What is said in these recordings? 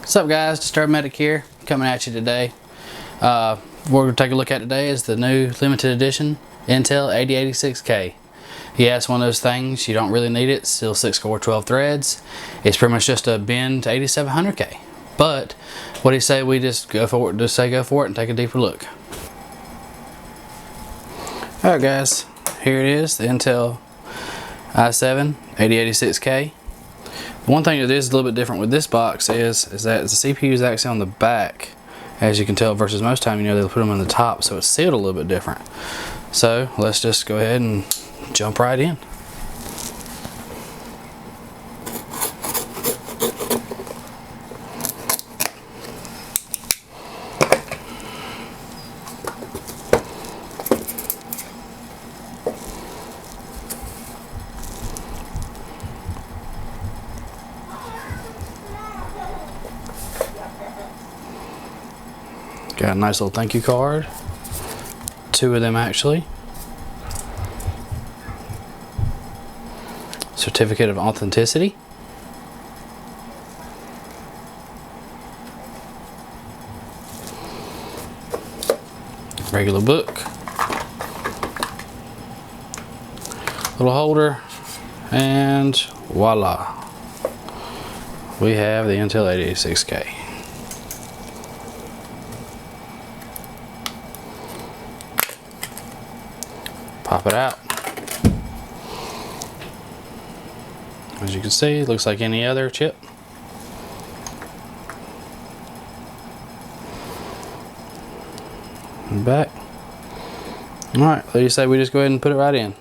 What's up, guys? Disturbed Medic here, coming at you today. What we're going to take a look at today is the new limited edition Intel 8086K. Yeah, it's one of those things, you don't really need it. Still 6-core 12 threads. It's pretty much just a bin to 8700K. But what do you say we just go for it? Just say go for it and take a deeper look. Alright guys, here it is, the Intel i7 8086K. One thing that is a little bit different with this box is that the CPU is actually on the back, as you can tell, versus most time, they'll put them on the top, so it's sealed a little bit different. So let's just go ahead and jump right in. Got a nice little thank you card. 2 of them actually. Certificate of authenticity. Regular book. Little holder. And voila. We have the Intel 8086K. Pop it out. As you can see, it looks like any other chip. And back. Alright, what do you say we just go ahead and put it right in?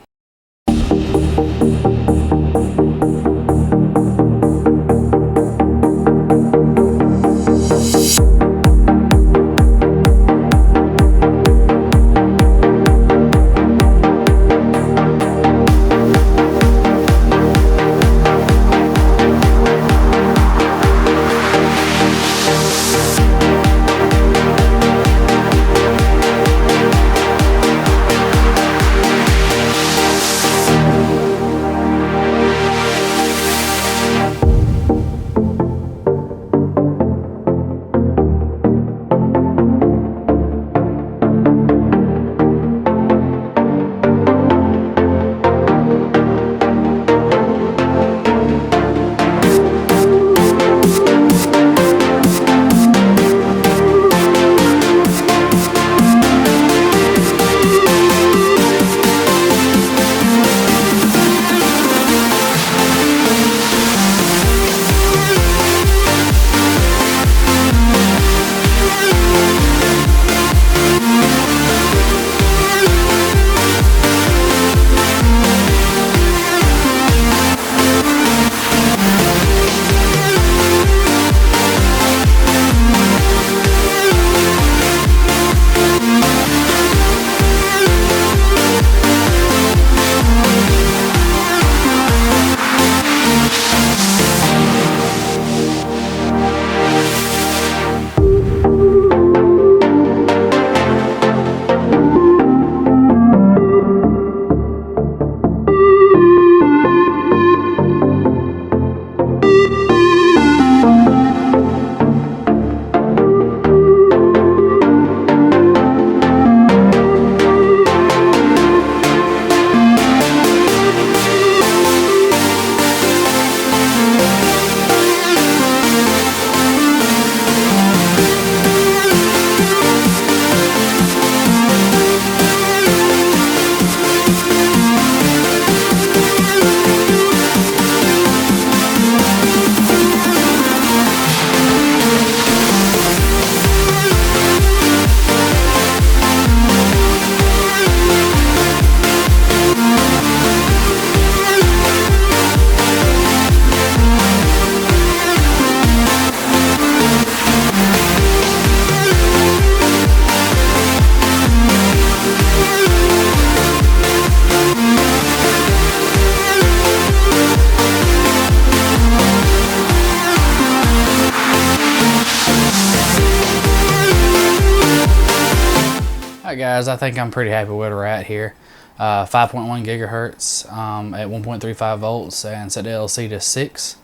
Alright guys, I think I'm pretty happy with where we're at here. 5.1 gigahertz at 1.35 volts and set the LC to 6.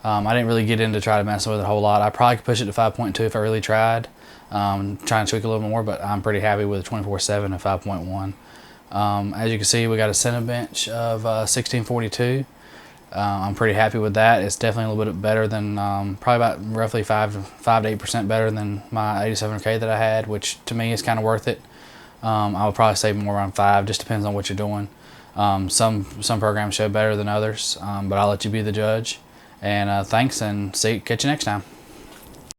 I didn't really get into try to mess with it a whole lot. I probably could push it to 5.2 if I really tried. Trying to tweak a little more, but I'm pretty happy with 24/7 and 5.1. As you can see, we got a Cinebench of 1642. I'm pretty happy with that. It's definitely a little bit better than probably about roughly 5 to 8% better than my 87K that I had, which to me is kind of worth it. I would probably say more around 5. Just depends on what you're doing. Some programs show better than others, but I'll let you be the judge. And thanks, and catch you next time.